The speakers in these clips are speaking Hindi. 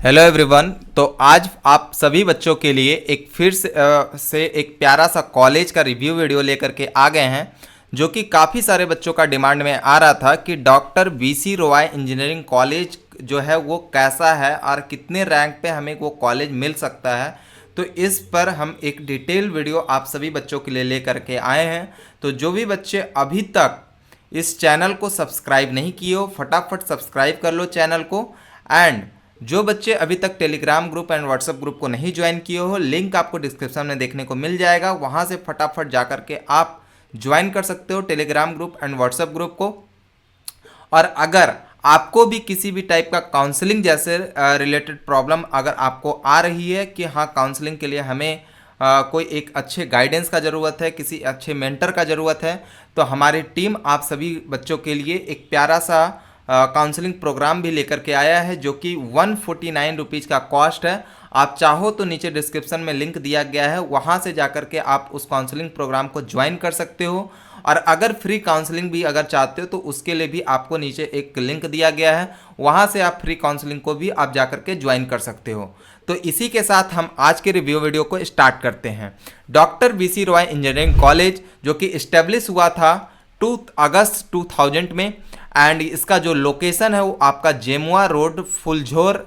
Hello everyone. तो आज आप सभी बच्चों के लिए एक फिर से एक प्यारा सा कॉलेज का रिव्यू वीडियो लेकर के आ गए हैं, जो कि काफ़ी सारे बच्चों का डिमांड में आ रहा था कि doctor VC Roy engineering college जो है वो कैसा है और कितने रैंक पे हमें वो कॉलेज मिल सकता है। तो इस पर हम एक डिटेल वीडियो आप सभी बच्चों के लिए लेकर के आए हैं। तो जो भी बच्चे अभी तक इस चैनल को सब्सक्राइब नहीं किए हो, फटाफट सब्सक्राइब कर लो चैनल को। एंड जो बच्चे अभी तक Telegram group and WhatsApp group को नहीं ज्वाइन किए हो, लिंक आपको डिस्क्रिप्शन में देखने को मिल जाएगा, वहां से फटाफट जा करके आप ज्वाइन कर सकते हो Telegram group and WhatsApp group को। और अगर आपको भी किसी भी टाइप का काउंसलिंग जैसे रिलेटेड प्रॉब्लम अगर आपको आ रही है कि हाँ काउंसलिंग के लिए हमें कोई एक अच्छे गाइडेंस का ज़रूरत है, किसी अच्छे मेंटर का ज़रूरत है, तो हमारी टीम आप सभी बच्चों के लिए एक प्यारा सा काउंसलिंग प्रोग्राम भी लेकर के आया है, जो कि 149 रुपीज़ का कॉस्ट है। आप चाहो तो नीचे डिस्क्रिप्शन में लिंक दिया गया है, वहाँ से जाकर के आप उस काउंसलिंग प्रोग्राम को ज्वाइन कर सकते हो। और अगर फ्री काउंसलिंग भी अगर चाहते हो तो उसके लिए भी आपको नीचे एक लिंक दिया गया है, वहाँ से आप फ्री काउंसलिंग को भी आप जाकर के ज्वाइन कर सकते हो। तो इसी के साथ हम आज के रिव्यू वीडियो को स्टार्ट करते हैं। Doctor VC Roy engineering college जो कि इस्टेब्लिश हुआ था 2 अगस्त 2000 में, एंड इसका जो लोकेशन है वो आपका जेमुआ रोड, फुलझोर,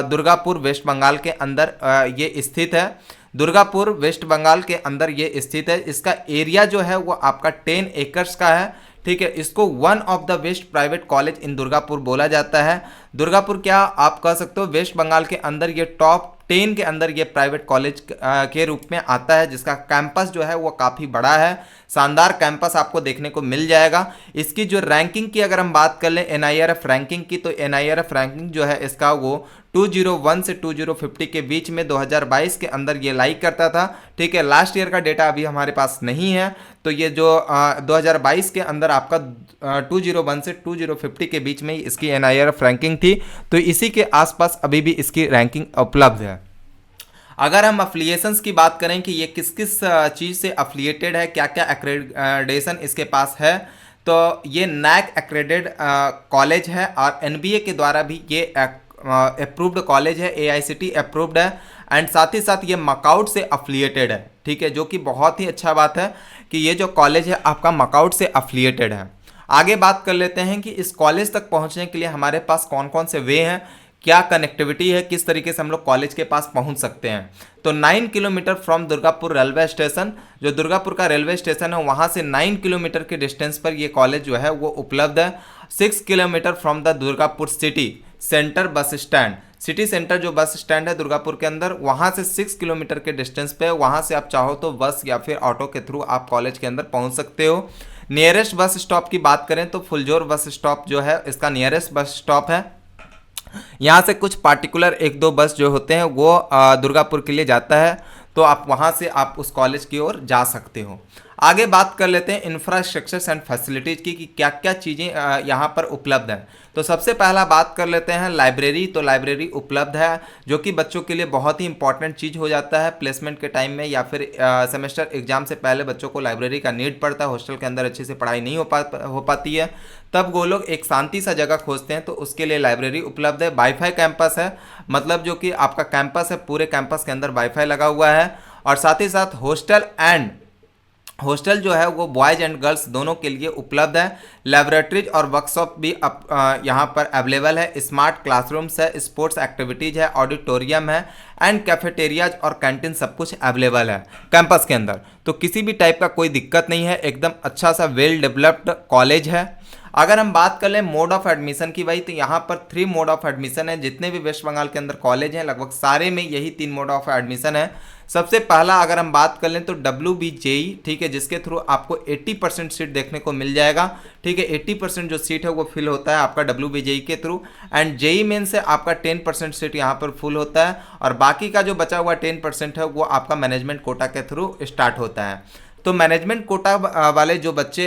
दुर्गापुर, वेस्ट बंगाल के अंदर ये स्थित है। दुर्गापुर वेस्ट बंगाल के अंदर ये स्थित है। इसका एरिया जो है वो आपका 10 एकर्स का है। ठीक है, इसको one of the best private college in Durgapur बोला जाता है। दुर्गापुर क्या आप कह सकते हो, वेस्ट बंगाल के अंदर ये टॉप 10 के अंदर ये प्राइवेट कॉलेज के रूप में आता है, जिसका कैंपस जो है वो काफ़ी बड़ा है। शानदार कैंपस आपको देखने को मिल जाएगा। इसकी जो रैंकिंग की अगर हम बात कर लें एनआईआरएफ रैंकिंग की, तो एनआईआरएफ रैंकिंग जो है इसका वो 201 से 2050 के बीच में 2022 के अंदर ये लाइक करता था। ठीक है, लास्ट ईयर का डेटा अभी हमारे पास नहीं है, तो ये जो 2022 के अंदर आपका 201 से 2050 के बीच में इसकी एनआईआरएफ रैंकिंग थी। तो इसी के आसपास अभी भी इसकी रैंकिंग उपलब्ध है। अगर हम अफिलिएशंस की बात करें कि ये किस किस चीज़ से अफिलिएटेड है, क्या क्या एक्रेडिटेशन इसके पास है, तो ये नैक एक्रेडिटेड कॉलेज है और एनबीए के द्वारा भी ये अप्रूव्ड कॉलेज है, एआईसीटी अप्रूव्ड है। एंड साथ ही साथ ये मकाउट से अफिलिएटेड है। ठीक है, जो कि बहुत ही अच्छा बात है कि ये जो कॉलेज है आपका मकाउट से अफिलिएटेड है। आगे बात कर लेते हैं कि इस कॉलेज तक पहुंचने के लिए हमारे पास कौन कौन से वे हैं, क्या कनेक्टिविटी है, किस तरीके से हम लोग कॉलेज के पास पहुंच सकते हैं। तो 9 kilometre from Durgapur railway station, जो दुर्गापुर का रेलवे स्टेशन है वहां से 9 किलोमीटर के डिस्टेंस पर ये कॉलेज जो है वो उपलब्ध है। 6 kilometre from the Durgapur city centre bus stand, city centre जो बस स्टैंड है दुर्गापुर के अंदर, वहां से 6 किलोमीटर के डिस्टेंस पे, वहां से आप चाहो तो बस या फिर ऑटो के थ्रू आप कॉलेज के अंदर पहुंच सकते हो। नियरेस्ट बस स्टॉप की बात करें तो फुलझोर बस स्टॉप जो है इसका नियरेस्ट बस स्टॉप है। यहाँ से कुछ पार्टिकुलर एक दो बस जो होते हैं वो दुर्गापुर के लिए जाता है, तो आप वहाँ से आप उस कॉलेज की ओर जा सकते हो। आगे बात कर लेते हैं इंफ्रास्ट्रक्चर्स एंड फैसिलिटीज़ की कि क्या क्या चीज़ें यहाँ पर उपलब्ध हैं। तो सबसे पहला बात कर लेते हैं लाइब्रेरी। तो लाइब्रेरी उपलब्ध है, जो कि बच्चों के लिए बहुत ही इंपॉर्टेंट चीज़ हो जाता है प्लेसमेंट के टाइम में, या फिर सेमेस्टर एग्जाम से पहले बच्चों को लाइब्रेरी का नीड पड़ता है। हॉस्टल के अंदर अच्छे से पढ़ाई नहीं हो पाती है, तब वो लोग एक शांति सा जगह खोजते हैं, तो उसके लिए लाइब्रेरी उपलब्ध है। वाईफाई कैंपस है, मतलब जो कि आपका कैंपस है पूरे कैंपस के अंदर वाईफाई लगा हुआ है। और साथ ही साथ हॉस्टल जो है वो बॉयज़ एंड गर्ल्स दोनों के लिए उपलब्ध है। लेबोरेटरीज और वर्कशॉप भी यहाँ पर अवेलेबल है। स्मार्ट क्लासरूम्स है, स्पोर्ट्स एक्टिविटीज़ है, ऑडिटोरियम है, एंड कैफेटेरियाज और कैंटीन सब कुछ अवेलेबल है कैंपस के अंदर। तो किसी भी टाइप का कोई दिक्कत नहीं है, एकदम अच्छा सा वेल डेवलप्ड कॉलेज है। अगर हम बात कर लें मोड ऑफ एडमिशन की भाई, तो यहाँ पर 3 मोड ऑफ एडमिशन है। जितने भी वेस्ट बंगाल के अंदर कॉलेज हैं लगभग सारे में यही 3 मोड ऑफ एडमिशन है। सबसे पहला अगर हम बात कर लें तो WBJE, ठीक है, जिसके थ्रू आपको 80% सीट देखने को मिल जाएगा। ठीक है, 80% जो सीट है वो फिल होता है आपका WBJE के थ्रू। एंड जेई मेन से आपका 10% सीट यहाँ पर फुल होता है, और बाकी का जो बचा हुआ 10% है वो आपका मैनेजमेंट कोटा के थ्रू स्टार्ट होता है। तो मैनेजमेंट कोटा वाले जो बच्चे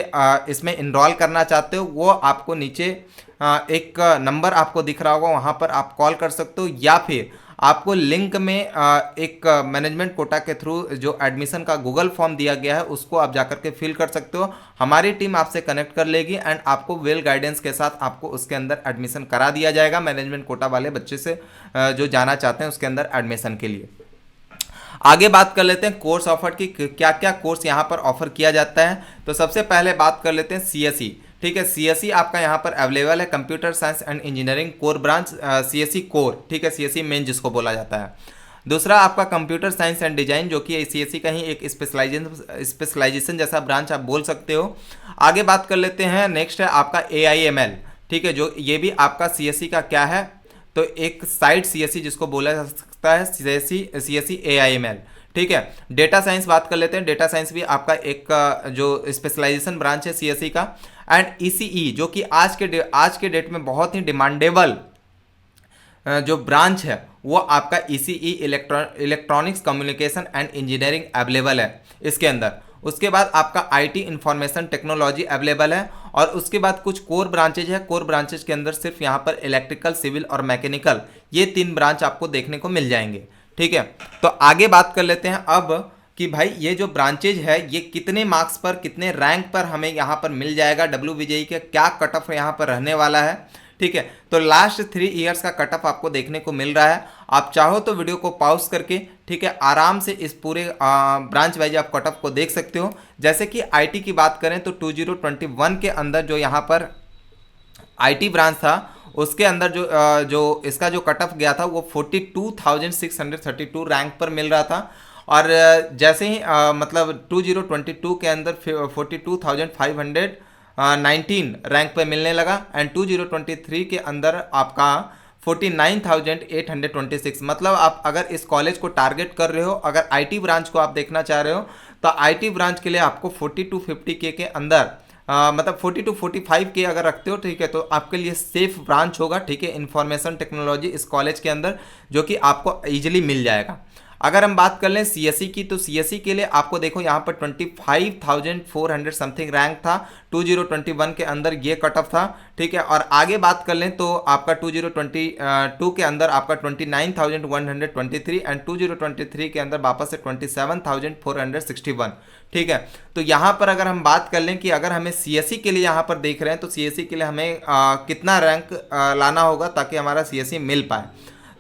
इसमें इनरोल करना चाहते हो, वो आपको नीचे एक नंबर आपको दिख रहा होगा, वहाँ पर आप कॉल कर सकते हो, या फिर आपको लिंक में एक मैनेजमेंट कोटा के थ्रू जो एडमिशन का गूगल फॉर्म दिया गया है उसको आप जाकर के फिल कर सकते हो। हमारी टीम आपसे कनेक्ट कर लेगी एंड आपको वेल गाइडेंस के साथ आपको उसके अंदर एडमिशन करा दिया जाएगा मैनेजमेंट कोटा वाले बच्चे से जो जाना चाहते हैं उसके अंदर एडमिशन के लिए। आगे बात कर लेते हैं कोर्स ऑफर की, क्या क्या कोर्स यहाँ पर ऑफर किया जाता है। तो सबसे पहले बात कर लेते हैं सीएसई। ठीक है, सीएसई आपका यहाँ पर अवेलेबल है, computer science and engineering core branch, CSE core. ठीक है, सीएसई मेन जिसको बोला जाता है। दूसरा आपका कंप्यूटर साइंस एंड डिजाइन, जो कि सीएसई का ही एक स्पेशलाइजेशन जैसा ब्रांच आप बोल सकते हो। आगे बात कर लेते हैं, नेक्स्ट है आपका AIML। ठीक है, जो ये भी आपका सीएसई का क्या है, तो एक साइड सीएसई जिसको बोला जा सकता है सीएसई AIML। ठीक है, डेटा साइंस बात कर लेते हैं। डेटा साइंस भी आपका एक जो स्पेशलाइजेशन ब्रांच है सीएसई का। एंड ECE जो कि आज के डेट में बहुत ही डिमांडेबल जो ब्रांच है वो आपका ECE electronics communication and engineering available है इसके अंदर। उसके बाद आपका IT इंफॉर्मेशन टेक्नोलॉजी अवेलेबल है। और उसके बाद कुछ कोर ब्रांचेज है, कोर ब्रांचेज के अंदर सिर्फ यहाँ पर इलेक्ट्रिकल, सिविल और मैकेनिकल, ये 3 ब्रांच आपको देखने को मिल जाएंगे। ठीक है, तो आगे बात कर लेते हैं अब कि भाई ये जो ब्रांचेज है ये कितने मार्क्स पर, कितने रैंक पर हमें यहाँ पर मिल जाएगा, WVJE का क्या कट ऑफ यहाँ पर रहने वाला है। ठीक है, तो लास्ट 3 ईयर्स का कट ऑफ आपको देखने को मिल रहा है। आप चाहो तो वीडियो को पॉज करके, ठीक है, आराम से इस पूरे ब्रांच वाइज आप कट ऑफ को देख सकते हो। जैसे कि IT की बात करें तो 2021 के अंदर जो यहाँ पर IT ब्रांच था उसके अंदर जो इसका जो कट ऑफ गया था वो 42,632 रैंक पर मिल रहा था। और जैसे ही मतलब 2022 के अंदर 42,519 रैंक पे मिलने लगा एंड 2023 के अंदर आपका 49,826। मतलब आप अगर इस कॉलेज को टारगेट कर रहे हो, अगर IT ब्रांच को आप देखना चाह रहे हो तो IT ब्रांच के लिए आपको 40 to 50K के अंदर मतलब 40 to 45K अगर रखते हो, ठीक है, तो आपके लिए सेफ ब्रांच होगा। ठीक है, इंफॉर्मेशन टेक्नोलॉजी इस कॉलेज के अंदर जो कि आपको ईजिली मिल जाएगा। अगर हम बात कर लें सीएसई की, तो सीएसई के लिए आपको देखो यहाँ पर 25,400 समथिंग रैंक था 2021 के अंदर, ये कट ऑफ था। ठीक है, और आगे बात कर लें तो आपका 2022 के अंदर आपका 29,123 एंड 2023 के अंदर वापस से 27,461। ठीक है, तो यहाँ पर अगर हम बात कर लें कि अगर हमें सीएसई के लिए यहाँ पर देख रहे हैं तो सीएसई के लिए हमें कितना रैंक लाना होगा ताकि हमारा सीएसई मिल पाए।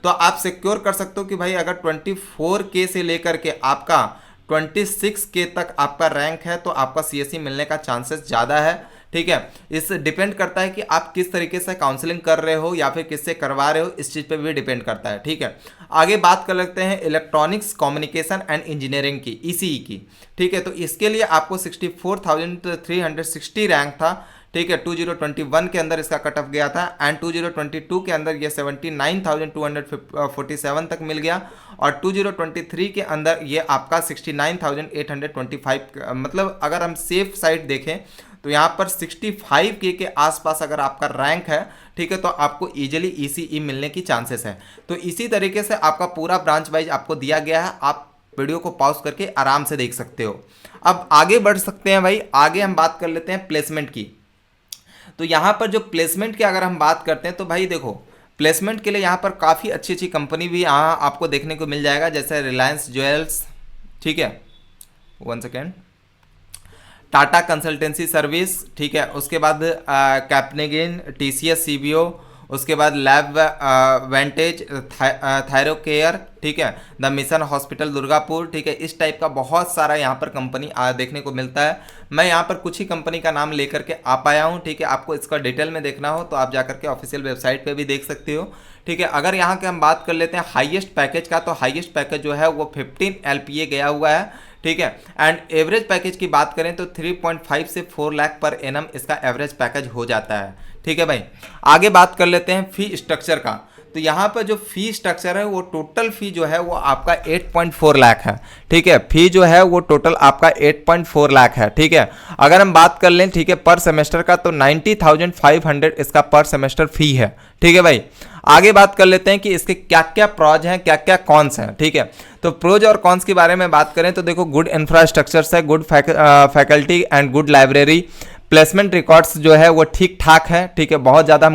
तो आप सिक्योर कर सकते हो कि भाई अगर 24K से लेकर के आपका 26K तक आपका रैंक है तो आपका सीएसई मिलने का चांसेस ज़्यादा है। ठीक है, इस डिपेंड करता है कि आप किस तरीके से काउंसलिंग कर रहे हो या फिर किससे करवा रहे हो, इस चीज़ पे भी डिपेंड करता है। ठीक है, आगे बात कर लेते हैं इलेक्ट्रॉनिक्स कम्युनिकेशन एंड इंजीनियरिंग की, ECE की। ठीक है, तो इसके लिए आपको 64,360 रैंक था। ठीक है, 2021 के अंदर इसका कट ऑफ गया था एंड 2022 के अंदर ये 79,247 तक मिल गया और 2023 के अंदर ये आपका 69,825। मतलब अगर हम सेफ साइड देखें तो यहाँ पर 65K के आसपास अगर आपका रैंक है, ठीक है, तो आपको इजीली ECE मिलने की चांसेस है। तो इसी तरीके से आपका पूरा ब्रांच वाइज आपको दिया गया है, आप वीडियो को पॉज करके आराम से देख सकते हो। अब आगे बढ़ सकते हैं भाई, आगे हम बात कर लेते हैं प्लेसमेंट की। तो यहाँ पर जो प्लेसमेंट की अगर हम बात करते हैं तो भाई देखो, प्लेसमेंट के लिए यहाँ पर काफ़ी अच्छी अच्छी कंपनी भी यहाँ आपको देखने को मिल जाएगा, जैसे रिलायंस ज्वेल्स, ठीक है, 1 सेकेंड, टाटा कंसल्टेंसी सर्विस, ठीक है, उसके बाद कैप्नेगिन, TCS CBO, उसके बाद लैब वेंटेज, थायरोकेयर, ठीक है, द मिशन हॉस्पिटल दुर्गापुर। ठीक है, इस टाइप का बहुत सारा यहाँ पर कंपनी देखने को मिलता है। मैं यहाँ पर कुछ ही कंपनी का नाम लेकर के आ पाया हूँ। ठीक है, आपको इसका डिटेल में देखना हो तो आप जाकर के ऑफिशियल वेबसाइट पे भी देख सकते हो। ठीक है, अगर यहाँ के हम बात कर लेते हैं हाईएस्ट पैकेज का, तो हाईएस्ट पैकेज जो है वो 15 LPA गया हुआ है। ठीक है, एंड एवरेज पैकेज की बात करें तो 3.5 से 4 लाख पर एनम इसका एवरेज पैकेज हो जाता है। ठीक है भाई, आगे बात कर लेते हैं फी स्ट्रक्चर का। तो यहाँ पर जो फी स्ट्रक्चर है वो टोटल फी जो है वो आपका 8.4 लाख है। ठीक है, फी जो है वो टोटल आपका 8.4 लाख है। ठीक है, अगर हम बात कर लें, ठीक है, पर सेमेस्टर का, तो 90,500 इसका पर सेमेस्टर फी है। ठीक है भाई, आगे बात कर लेते हैं कि इसके क्या क्या प्रोज हैं, क्या क्या कॉन्स हैं। ठीक है, तो प्रोज और कॉन्स के बारे में बात करें तो देखो, गुड इंफ्रास्ट्रक्चर है, good faculty and good library, placement records जो है वो ठीक ठाक है, ठीक है, बहुत ज़्यादा हम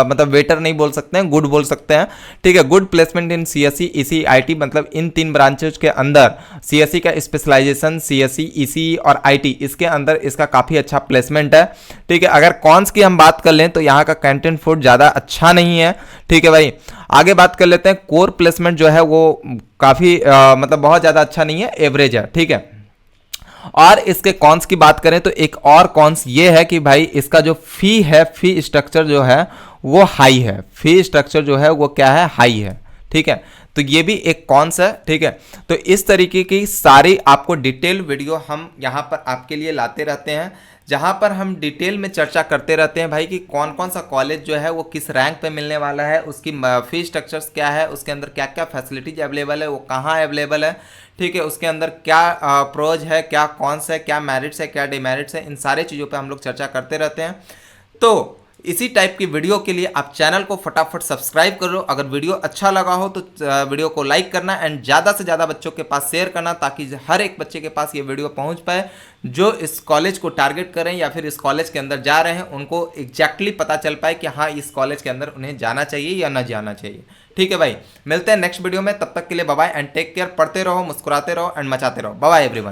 मतलब वेटर नहीं बोल सकते हैं, गुड बोल सकते हैं, ठीक है। Good placement in CSC EC IT, मतलब इन 3 ब्रांचेज के अंदर सीएससी का स्पेशलाइजेशन, सीएससी ईसी और आईटी, इसके अंदर इसका काफ़ी अच्छा प्लेसमेंट है, ठीक है। अगर कॉन्स की हम बात कर लें तो यहाँ का कंटेंट फूड ज़्यादा अच्छा नहीं है, ठीक है भाई। आगे बात कर लेते हैं, कोर प्लेसमेंट जो है वो काफ़ी मतलब बहुत ज़्यादा अच्छा नहीं है, एवरेज है, ठीक है। और इसके कॉन्स की बात करें तो एक और कॉन्स ये है कि भाई इसका जो फी है, फी स्ट्रक्चर जो है वो हाई है, फी स्ट्रक्चर जो है वो क्या है, हाई है, ठीक है। तो ये भी एक कॉन्स है, ठीक है। तो इस तरीके की सारी आपको डिटेल वीडियो हम यहाँ पर आपके लिए लाते रहते हैं, जहाँ पर हम डिटेल में चर्चा करते रहते हैं भाई कि कौन कौन सा कॉलेज जो है वो किस रैंक पे मिलने वाला है, उसकी फी स्ट्रक्चर्स क्या है, उसके अंदर क्या क्या फैसिलिटीज अवेलेबल है, वो कहाँ अवेलेबल है, ठीक है, उसके अंदर क्या प्रोज है, क्या कॉन्स है, क्या मेरिट्स है, क्या डिमेरिट्स है, इन सारे चीज़ों पे हम लोग चर्चा करते रहते हैं। तो इसी टाइप की वीडियो के लिए आप चैनल को फटाफट सब्सक्राइब कर लो। अगर वीडियो अच्छा लगा हो तो वीडियो को लाइक करना एंड ज़्यादा से ज़्यादा बच्चों के पास शेयर करना, ताकि हर एक बच्चे के पास ये वीडियो पहुंच पाए जो इस कॉलेज को टारगेट करें या फिर इस कॉलेज के अंदर जा रहे हैं, उनको एग्जैक्टली पता चल पाए कि हाँ इस कॉलेज के अंदर उन्हें जाना चाहिए या ना जाना चाहिए, ठीक है भाई। मिलते हैं नेक्स्ट वीडियो में, तब तक के लिए bye bye and take care. पढ़ते रहो, मुस्कुराते रहो एंड मचाते रहो। Bye bye everyone.